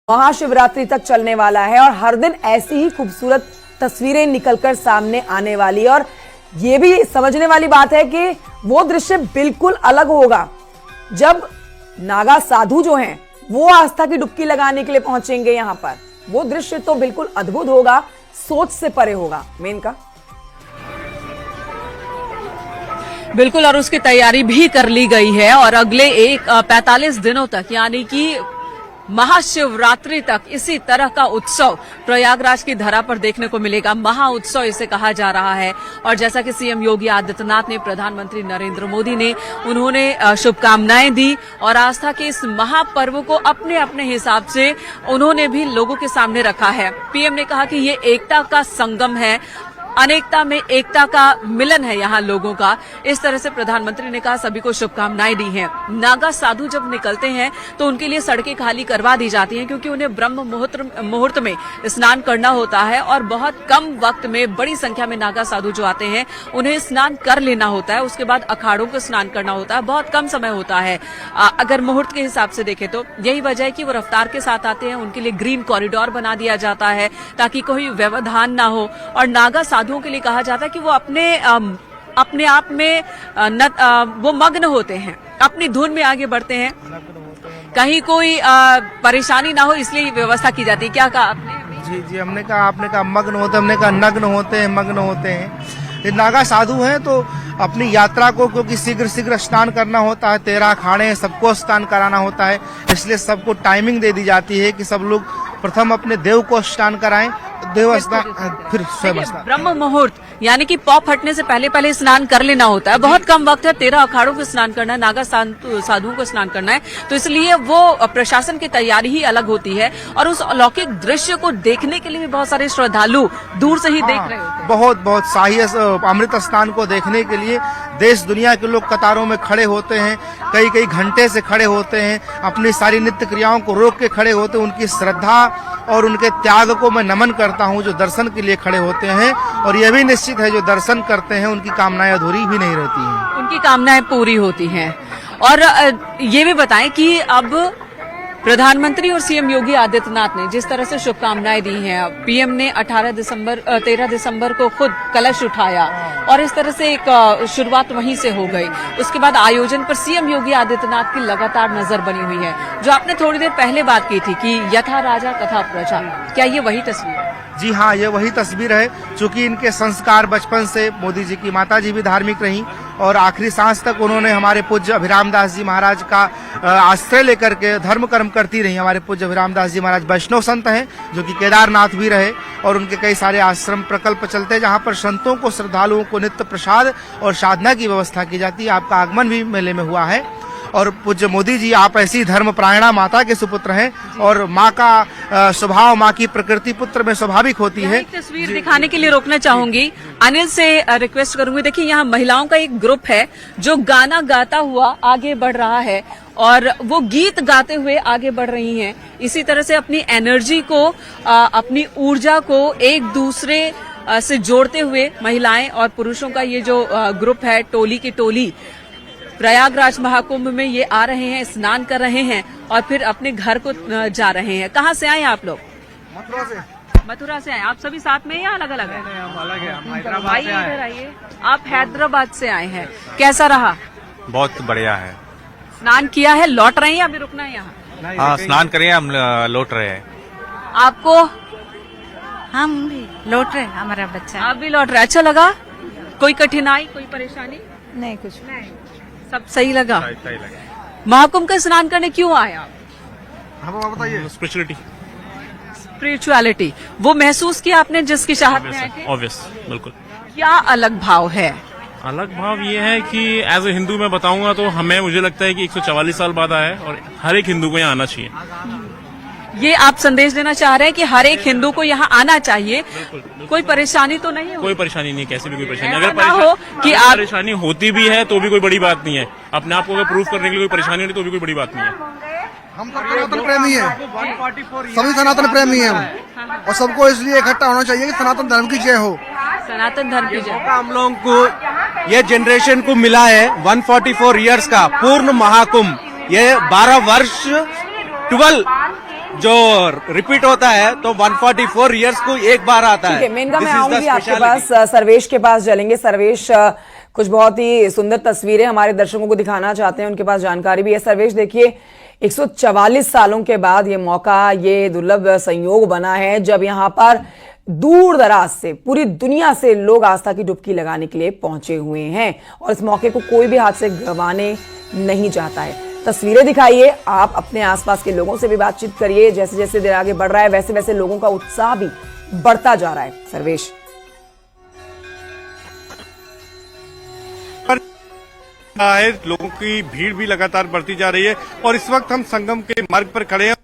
महाशिवरात्रि तक चलने वाला है और हर दिन ऐसी ही खूबसूरत तस्वीरें निकलकर सामने आने वाली है। और ये भी समझने वाली बात है कि वो दृश्य बिल्कुल अलग होगा जब नागा साधु जो हैं वो आस्था की डुबकी लगाने के लिए पहुंचेंगे यहां पर। वो दृश्य तो बिल्कुल अद्भुत होगा, सोच से परे होगा। मेनका बिल्कुल, और उसकी तैयारी भी कर ली गई है और अगले 45 दिनों तक यानी कि महाशिवरात्रि तक इसी तरह का उत्सव प्रयागराज की धरा पर देखने को मिलेगा। महा उत्सव इसे कहा जा रहा है। और जैसा कि सीएम योगी आदित्यनाथ ने प्रधानमंत्री नरेंद्र मोदी ने उन्होंने शुभकामनाएं दी और आस्था के इस महापर्व को अपने अपने हिसाब से उन्होंने भी लोगों के सामने रखा है। पीएम ने कहा कि ये एकता का संगम है, अनेकता में एकता का मिलन है यहाँ लोगों का। इस तरह से प्रधानमंत्री ने कहा, सभी को शुभकामनाएं दी हैं। नागा साधु जब निकलते हैं तो उनके लिए सड़कें खाली करवा दी जाती हैं क्योंकि उन्हें ब्रह्म मुहूर्त में स्नान करना होता है और बहुत कम वक्त में बड़ी संख्या में नागा साधु जो आते हैं उन्हें स्नान कर लेना होता है। उसके बाद अखाड़ों को स्नान करना होता है, बहुत कम समय होता है अगर मुहूर्त के हिसाब से देखें तो। यही वजह है कि वो रफ्तार के साथ आते हैं। उनके लिए ग्रीन कॉरिडोर बना दिया जाता है ताकि कोई व्यवधान ना हो। और नागा साधुओं के लिए कहा जाता है कि वो अपने आप में वो मग्न होते हैं, अपनी धुन में आगे बढ़ते हैं, कहीं कोई परेशानी ना हो इसलिए व्यवस्था की जाती है। क्या कहा आपने? जी हमने कहा मग्न होते, हमने कहा नग्न होते हैं, मग्न होते हैं। ये नागा साधु हैं तो अपनी यात्रा को क्योंकि शीघ्र स्नान करना होता है, 13 अखाड़े सबको स्नान कराना होता है, इसलिए सबको टाइमिंग दे दी जाती है कि सब लोग प्रथम अपने देव को स्नान कराएं, देव स्नान फिर स्वयं स्नान। ब्रह्म मुहूर्त यानी कि पौ फटने से पहले स्नान कर लेना होता है। बहुत कम वक्त है, 13 अखाड़ों को स्नान करना है, नागा साधुओं को स्नान करना है, तो इसलिए वो प्रशासन की तैयारी ही अलग होती है। और उस अलौकिक दृश्य को देखने के लिए भी बहुत सारे श्रद्धालु दूर से ही देख रहे होते हैं। बहुत शाही अमृत स्नान को देखने के लिए देश दुनिया के लोग कतारों में खड़े होते हैं, कई घंटे से खड़े होते हैं, अपनी सारी नित्य क्रियाओं को रोक के खड़े होते हैं। उनकी श्रद्धा और उनके त्याग को मैं नमन करता हूं जो दर्शन के लिए खड़े होते हैं। और यह भी निश्चित है जो दर्शन करते हैं उनकी कामनाएं अधूरी भी नहीं रहती हैं, उनकी कामनाएं पूरी होती हैं। और ये भी बताएं कि अब प्रधानमंत्री और सीएम योगी आदित्यनाथ ने जिस तरह से शुभकामनाएं दी हैं, पीएम ने 13 दिसंबर को खुद कलश उठाया और इस तरह से एक शुरुआत वहीं से हो गई। उसके बाद आयोजन पर सीएम योगी आदित्यनाथ की लगातार नजर बनी हुई है। जो आपने थोड़ी देर पहले बात की थी कि यथा राजा तथा प्रजा, क्या ये वही तस्वीर है? जी हाँ, ये वही तस्वीर है। चूंकि इनके संस्कार बचपन से, मोदी जी की माता जी भी धार्मिक रहीं और आखिरी सांस तक उन्होंने हमारे पूज्य अभिराम दास जी महाराज का आश्रय लेकर के धर्म कर्म करती रही। हमारे पूज्य अभिराम दास जी महाराज वैष्णव संत हैं जो कि केदारनाथ भी रहे और उनके कई सारे आश्रम प्रकल्प चलते हैं जहाँ पर संतों को, श्रद्धालुओं को नित्य प्रसाद और साधना की व्यवस्था की जाती है। आपका आगमन भी मेले में हुआ है। और पूज्य मोदी जी, आप ऐसी धर्म प्रायणा माता के सुपुत्र हैं और माँ का स्वभाव, माँ की प्रकृति पुत्र में स्वाभाविक होती है। एक तस्वीर दिखाने के लिए रोकना चाहूंगी, अनिल से रिक्वेस्ट करूंगी। देखिए, यहाँ महिलाओं का एक ग्रुप है जो गाना गाता हुआ आगे बढ़ रहा है और वो गीत गाते हुए आगे बढ़ रही हैं। इसी तरह से अपनी एनर्जी को, अपनी ऊर्जा को एक दूसरे से जोड़ते हुए महिलाएं और पुरुषों का ये जो ग्रुप है, टोली की टोली, प्रयागराज महाकुंभ में ये आ रहे हैं, स्नान कर रहे हैं और फिर अपने घर को जा रहे हैं। कहाँ से आए आप लोग? मथुरा से आए। आप सभी साथ में या अलग अलग है? हम अलग है, हम हैदराबाद से इधर आइए। आप हैदराबाद से आए हैं, कैसा रहा? बहुत बढ़िया है। स्नान किया है, लौट रहे हैं या अभी रुकना है यहाँ? हाँ, स्नान करें, हम लौट रहे हैं। आपको? हम भी लौट रहे, हमारा बच्चा। आप भी लौट रहे, अच्छा लगा? कोई कठिनाई, कोई परेशानी? नहीं, कुछ नहीं, सब सही लगा। सही लगा। महाकुंभ का स्नान करने क्यों आए आप? हम बताइए। स्पिरिचुअलिटी वो महसूस किया आपने जिसकी चाहत में आए थे? ऑब्वियस, बिल्कुल। क्या अलग भाव है? अलग भाव ये है कि एज ए हिंदू मैं बताऊंगा तो मुझे लगता है कि 144 साल बाद आया है और हर एक हिंदू को यहाँ आना चाहिए। ये आप संदेश देना चाह रहे हैं कि हर एक हिंदू को यहाँ आना चाहिए। कोई परेशानी तो नहीं हो? कोई परेशानी नहीं, कैसी भी कोई परेशानी। ऐसा अगर ना हो कि आप परेशानी होती भी है तो भी कोई बड़ी बात नहीं है। अपने आप को अगर प्रूव करने के लिए कोई परेशानी नहीं तो भी कोई बड़ी बात नहीं है। हम सब सनातन प्रेमी हैं, सभी सनातन प्रेमी हैं हम, और सबको इसलिए इकट्ठा होना चाहिए कि सनातन धर्म की जय हो। सनातन धर्म की जय। हम लोगों को ये जनरेशन को मिला है 144 इयर्स का पूर्ण महाकुंभ। ये 12 वर्ष 12 जो रिपीट होता है तो 144 इयर्स को एक बार आता ठीक है। है, मेनका मैं This is the आऊंगी आपके speciality. पास, सर्वेश के पास चलेंगे। सर्वेश, कुछ बहुत ही सुंदर तस्वीरें हमारे दर्शकों को दिखाना चाहते हैं, उनके पास जानकारी भी है। सर्वेश, देखिए 144 सालों के बाद ये मौका, ये दुर्लभ संयोग बना है जब यहाँ पर दूर दराज से, पूरी दुनिया से लोग आस्था की डुबकी लगाने के लिए पहुंचे हुए हैं और इस मौके को कोई भी हाथ से गंवाने नहीं चाहता है। तस्वीरें दिखाइए, आप अपने आसपास के लोगों से भी बातचीत करिए। जैसे जैसे दिन आगे बढ़ रहा है वैसे वैसे लोगों का उत्साह भी बढ़ता जा रहा है। सर्वेश, है लोगों की भीड़ भी लगातार बढ़ती जा रही है और इस वक्त हम संगम के मार्ग पर खड़े हैं।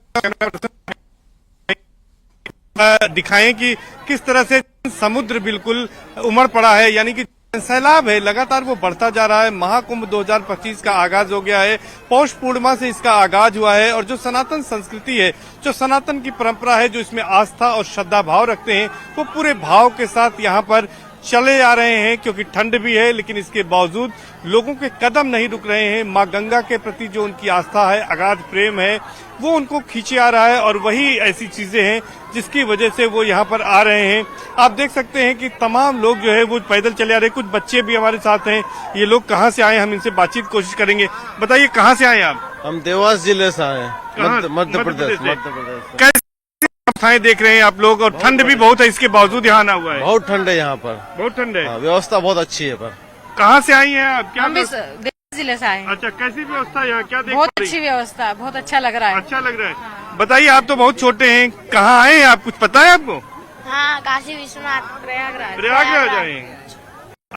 दिखाएं कि किस तरह से समुद्र बिल्कुल उमड़ पड़ा है, यानी कि सैलाब है लगातार वो बढ़ता जा रहा है। महाकुंभ 2025 का आगाज हो गया है, पौष पूर्णिमा से इसका आगाज हुआ है और जो सनातन संस्कृति है, जो सनातन की परंपरा है, जो इसमें आस्था और श्रद्धा भाव रखते हैं, वो पूरे भाव के साथ यहाँ पर चले आ रहे हैं। क्योंकि ठंड भी है लेकिन इसके बावजूद लोगों के कदम नहीं रुक रहे हैं। माँ गंगा के प्रति जो उनकी आस्था है, अगाध प्रेम है, वो उनको खींचे आ रहा है और वही ऐसी चीजें हैं जिसकी वजह से वो यहाँ पर आ रहे हैं। आप देख सकते हैं कि तमाम लोग जो है वो पैदल चले आ रहे हैं। कुछ बच्चे भी हमारे साथ हैं। ये लोग कहाँ से आए, हम इनसे बातचीत कोशिश करेंगे। बताइए कहाँ से आए आप? हम देवास जिले से आए कहाँ? हैं, मध्य प्रदेश। कैसे व्यवस्थाएं देख रहे हैं आप लोग? और ठंड भी बहुत है, इसके बावजूद यहाँ आना हुआ है। बहुत ठंड है यहाँ पर, बहुत ठंड है। व्यवस्था बहुत अच्छी है। पर कहाँ से आई हैं आप? क्या हम भी देवास जिले से आए हैं। अच्छा, कैसी व्यवस्था यहाँ, क्या देख बहुत पा रही? अच्छी व्यवस्था है, बहुत अच्छा लग रहा है। अच्छा लग रहा है। बताइए, आप तो बहुत छोटे हैं, कहाँ आए हैं आप, कुछ पता है आपको? हाँ, काशी विश्वनाथ प्रयागराज। प्रयागराज आए हैं।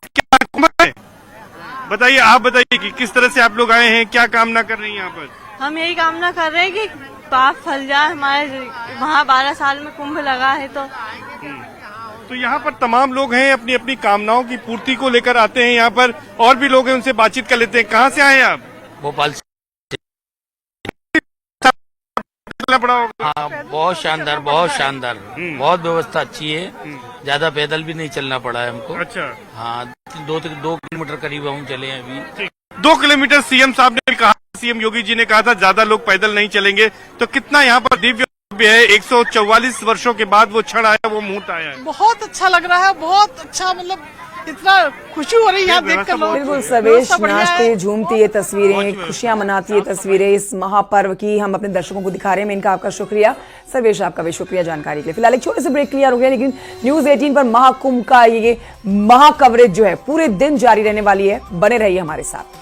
क्या कुंभ है? बताइए, आप बताइए कि किस तरह से आप लोग आए हैं, क्या कामना कर रही हैं यहाँ पर? हम यही कामना कर रहे हैं कि पाप फल जाए हमारे। वहाँ 12 साल में कुंभ लगा है तो यहाँ पर तमाम लोग हैं, अपनी अपनी कामनाओं की पूर्ति को लेकर आते हैं। यहाँ पर और भी लोग हैं, उनसे बातचीत कर लेते हैं। कहाँ से आए हैं आप? भोपाल से। पड़ा होगा। हाँ, बहुत शानदार, बहुत शानदार, बहुत व्यवस्था अच्छी है। ज्यादा पैदल भी नहीं चलना पड़ा है हमको। अच्छा, हाँ, 2 किलोमीटर करीब हम चले हैं अभी। 2 किलोमीटर सीएम साहब ने कहा, सीएम योगी जी ने कहा था ज्यादा लोग पैदल नहीं चलेंगे। तो कितना यहाँ पर दिव्य है, 144 वर्षों के बाद वो क्षण आया, वो मुहूर्त आया है। बहुत अच्छा लग रहा है, बहुत अच्छा, मतलब इतना खुशी हो रही है यहाँ देखकर। बिल्कुल सर्वेश, नाचते झूमती ये तस्वीरें, खुशियां मनाती ये तस्वीरें इस महापर्व की हम अपने दर्शकों को दिखा रहे हैं। इनका आपका शुक्रिया सर्वेश, आपका भी शुक्रिया जानकारी के लिए। फिलहाल एक छोटे से ब्रेक क्लियर हो गया, लेकिन न्यूज 18 पर महाकुंभ का ये महा कवरेज जो है पूरे दिन जारी रहने वाली है। बने रहिए हमारे साथ।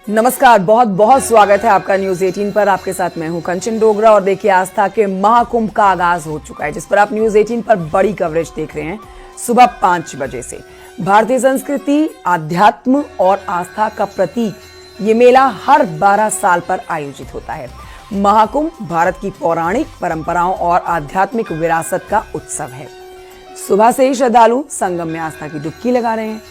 नमस्कार, बहुत बहुत स्वागत है आपका न्यूज 18 पर। आपके साथ मैं हूं कंचन डोगरा और देखिए आस्था के महाकुंभ का आगाज हो चुका है, जिस पर आप न्यूज 18 पर बड़ी कवरेज देख रहे हैं सुबह 5 बजे से। भारतीय संस्कृति, आध्यात्म और आस्था का प्रतीक ये मेला हर 12 साल पर आयोजित होता है। महाकुंभ भारत की पौराणिक परंपराओं और आध्यात्मिक विरासत का उत्सव है। सुबह से ही श्रद्धालु संगम में आस्था की डुबकी लगा रहे हैं।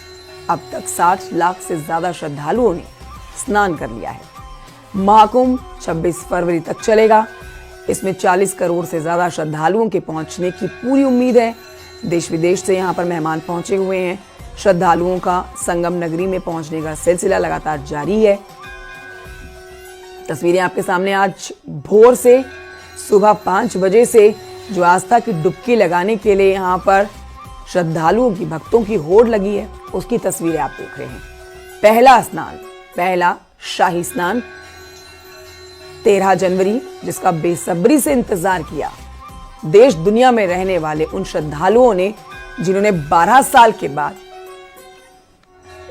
अब तक 60 लाख से ज्यादा श्रद्धालुओं ने स्नान कर लिया है। महाकुंभ 26 फरवरी तक चलेगा। इसमें 40 करोड़ से ज्यादा श्रद्धालुओं के पहुंचने की पूरी उम्मीद है। देश विदेश से यहां पर मेहमान पहुंचे हुए हैं। श्रद्धालुओं का संगम नगरी में पहुंचने का सिलसिला लगातार जारी है। तस्वीरें आपके सामने आज भोर से सुबह 5 बजे से जो आस्था की डुबकी लगाने के लिए यहां पर श्रद्धालुओं की, भक्तों की होड़ लगी है, उसकी तस्वीरें आप देख रहे हैं। पहला स्नान, पहला शाही स्नान 13 जनवरी, जिसका बेसब्री से इंतजार किया देश दुनिया में रहने वाले उन श्रद्धालुओं ने, जिन्होंने 12 साल के बाद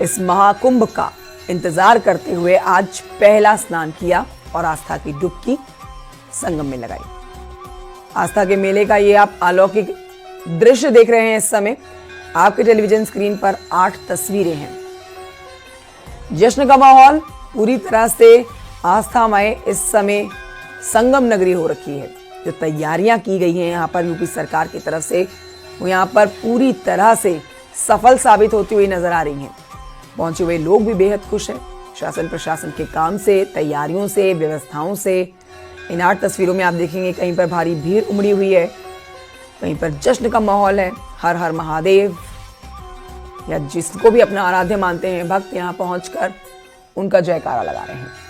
इस महाकुंभ का इंतजार करते हुए आज पहला स्नान किया और आस्था की डुबकी संगम में लगाई। आस्था के मेले का ये आप अलौकिक दृश्य देख रहे हैं इस समय। आपके टेलीविजन स्क्रीन पर 8 तस्वीरें हैं। जश्न का माहौल पूरी तरह से आस्थामय इस समय संगम नगरी हो रखी है। जो तैयारियां की गई हैं यहाँ पर यूपी सरकार की तरफ से, वो यहाँ पर पूरी तरह से सफल साबित होती हुई नजर आ रही हैं। पहुंचे हुए लोग भी बेहद खुश हैं शासन प्रशासन के काम से, तैयारियों से, व्यवस्थाओं से। इन 8 तस्वीरों में आप देखेंगे कहीं पर भारी भीड़ उमड़ी हुई है, कहीं पर जश्न का माहौल है। हर हर महादेव या जिसको भी अपना आराध्य मानते हैं भक्त यहाँ पहुंचकर उनका जयकारा लगा रहे हैं।